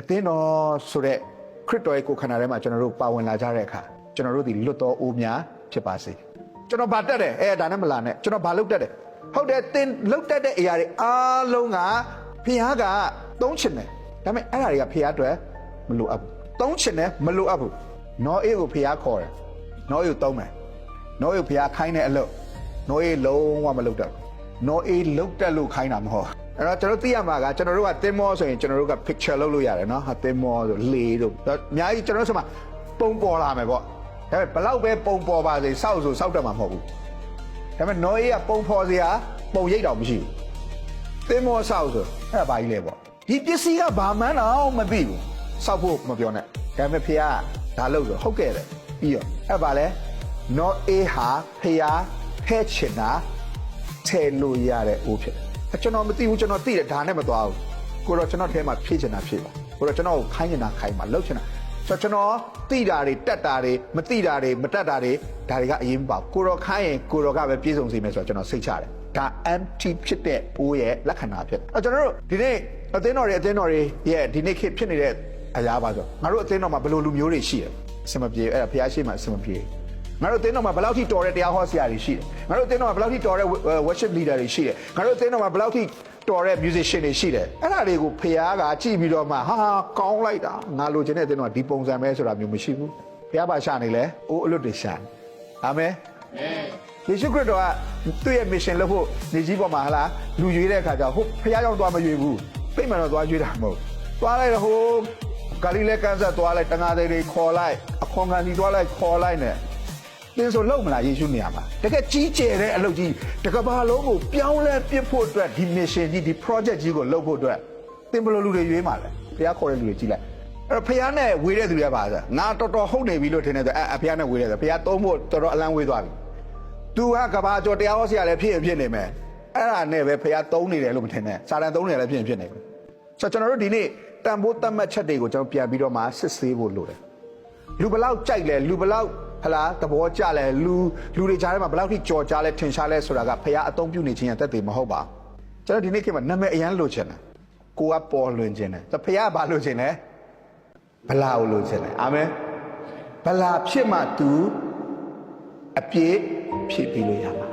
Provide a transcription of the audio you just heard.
အသင်းတော်ဆိုတဲ့ခရစ်တော်ရဲ့ကိုယ်ခန္ဓာထဲမှာကျွန်တော်တို့ပါဝင်လာကြတဲ့အခါကျွန်တော်တို့ဒီလွတ်တော်အိုးများဖြစ်ပါစေကျွန်တော်ဗာတက်တယ်ဒါနဲ့မလာနဲ့ကျွန်တော်ဗာလုတ်တက်တယ်ဟုတ်တယ်သင်လုတ်တက်တဲ့အရာတွေအားလုံးကဖခင်ကသုံးချင်တယ်ဒါပေမဲ့အဲ့ဒါတွေကဖခင်အတွက်မလိုအပ်ဘူးသုံးချင်တယ်မလိုအပ်ဘူးနောအေးကိုဖခင်ခေါ်တယ်နောအေးကိုသုံးမယ်နောအေးကိုဖခင်ခိုင်းတဲ့အလုပ်နောအေးလုံးဝမလုတ်တက်ဘူးနောအေးလုတ်တက်လို့ခိုင်းတာမဟုတ်အဲ့တော့ကျွန်တော်သိရမှာကကျွန်တော်တို့ကသင်္ဘောဆိုရင်ကျွန်တော်တို့က picture လုပ်လို့ရတယ်နော်ဟာသင်္ဘောဆိုလေတို့အများကြီးကျွန်တော်တို့ဆိုမှပုံပေါ်လာမယ်ပေါ့ဒါပေမဲ့ဘလောက်ပဲပုံပေါ်ပါစေစောက်ဆိုစောက်တတ်မှာမဟုတ်ဘူးဒါပေမဲ့နော်အေးကပုံဖော်စရာပုံရိပ်တောင်မရှိဘူးသင်္ဘောစောက်ဆိုအဲ့ဒါဘာကြီးလဲပေါ့ဒီပစ္စည်းကဘာမှန်းတော့မသိဘူးစောက်ဖို့မပြောနဲ့ဒါပေမဲ့ဖေကဒါလို့ဆိုဟုတ်ကဲ့တယ်ပြီးတော့အဲ့ဘာလဲနော်အေးဟာဖေဖဲချင်တာထဲလို့ရတဲ့အိုးဖြစ်တယ်ကျွန်တော်မသိဘူးကျွန်တော်သိတယ်ဒါနဲ့မသွားဘူးကိုတော့ကျွန်တော်ထဲမှာဖြည့်ချင်တာဖြည့်ပါကိုတော့ကျွန်တော်ကိုခိုင်းချင်တာခိုင်းပါလှုပ်ချင်တာဆိုတော့ကျွန်တော်သိတာတွေတက်တာတွေမသိတာတွေမတက်တာတွေဒါတွေကအရင်မပါကိုတော့ခိုင်းရင်ကိုတော့ကပဲပြည့်စုံစေမယ်ဆိုတော့ကျွန်တော်စိတ်ချတယ်ဒါ empty ဖြစ်တဲ့အိုးရဲ့လက္ခဏာဖြစ်တယ်ကျွန်တော်တို့ဒီနေ့အသင်းတော်တွေရဲ့ဒီနေ့ခေတ်ဖြစ်နေတဲ့အရာပါဆိုငါတို့အသင်းတော်မှာဘယ်လိုလူမျိုးတွေရှိတယ်အစမပြေအဲ့ဒါဖျားရှိမှအစမပြေငါတို့အသင်းတော်မှာဘယ်လောက်ထိတော်တဲ့တရားဟောဆရာတွေရှိတယ်ငါတို့အသင်းတော်မှာဘယ်လောက်ထိတော်တဲ့ worship leader တွေရှိတယ်ငါတို့အသင်းတော်မှာဘယ်လောက်ထိတော်တဲ့ musician တွေရှိတယ်အဲ့ဒါတွေကိုဖျားကကြည့်ပြီးတော့မှဟာကောင်းလိုက်တာငါလိုချင်တဲ့အသင်းတော်ကဒီပုံစံပဲဆိုတာမျိုးမရှိဘူးဖျားပါရှာနေလဲအိုးအလွတ်တွေရှာနေအာမင်ယေရှုခရစ်တော်ကသူ့ရဲ့ mission လုပ်ဖို့နေကြီးပေါ်မှာဟလားလူရွေးတဲ့အခါကျဟုတ်ဖျားကြောင့်သွားမရွေးဘူးပြိမှန်တော့သွားရွေးတာမဟုတ်သွားလိုက်တော့ဟိုဂါလိလဲကန်ဆတ်သွားလိုက်တငါးတွေခေါ်လိုက်အခွန်ကန်စီသွားလိုက်ခေါ်လိုက်နဲ့သင်ဆိုလုံးမလားယေရှုနေရာမှာတကယ်ကြီးကျယ်တဲ့အလုပ်ကြီးတကဘာလုံးကိုပြောင်းလဲပြစ်ဖို့အတွက်ဒီ mission ကြီးဒီ project ကြီးကိုလုပ်ဖို့အတွက်သင်ဘယ်လိုလူတွေရွေးမှာလဲဘုရားခေါ်တဲ့လူတွေကြီးလိုက်အဲ့တော့ဘုရားနဲ့ဝေးတဲ့သူတွေပါဆိုငါတော်တော်ဟုတ်နေပြီလို့ထင်တယ်ဆိုဘုရားနဲ့ဝေးတယ်ဆိုဘုရားသုံးဖို့တော်တော်အလန့်ဝေးသွားပြီသူကကဘာကျော်တရားဟောဆရာလည်းဖြစ်နေမယ်အဲ့ဒါနဲ့ပဲဘုရားသုံးနေတယ်လို့မထင်နဲ့စာတန်သုံးနေတယ်လည်းဖြစ်နေမယ်ဆိုတော့ကျွန်တော်တို့ဒီနေ့တန်ဖိုးသတ်မှတ်ချက်တွေကိုကျွန်တော်ပြန်ပြီးတော့မှစစ်ဆေးဖို့လိုတယ်လူဘလောက်ကြိုက်လဲလူဘလောက်ဟလားသဘောကျလဲလူတွေကြားထဲမှာဘယ်လောက်ထိကြော်ကြားလဲထင်ရှားလဲဆိုတာကဖခင်အသုံးပြုနေခြင်းရတဲ့တည်မဟုတ်ပါကျွန်တော်ဒီနေ့ခေတ်မှာနာမည်အရန်လိုချင်တယ်ကိုကပေါ်လွင်ခြင်းတယ်ဖခင်ကဘာလိုချင်လဲဗလာကိုလိုချင်တယ်အာမင်ဗလာဖြစ်မှ तू အပြည့်ဖြစ်ပြီးလို့ရမှာ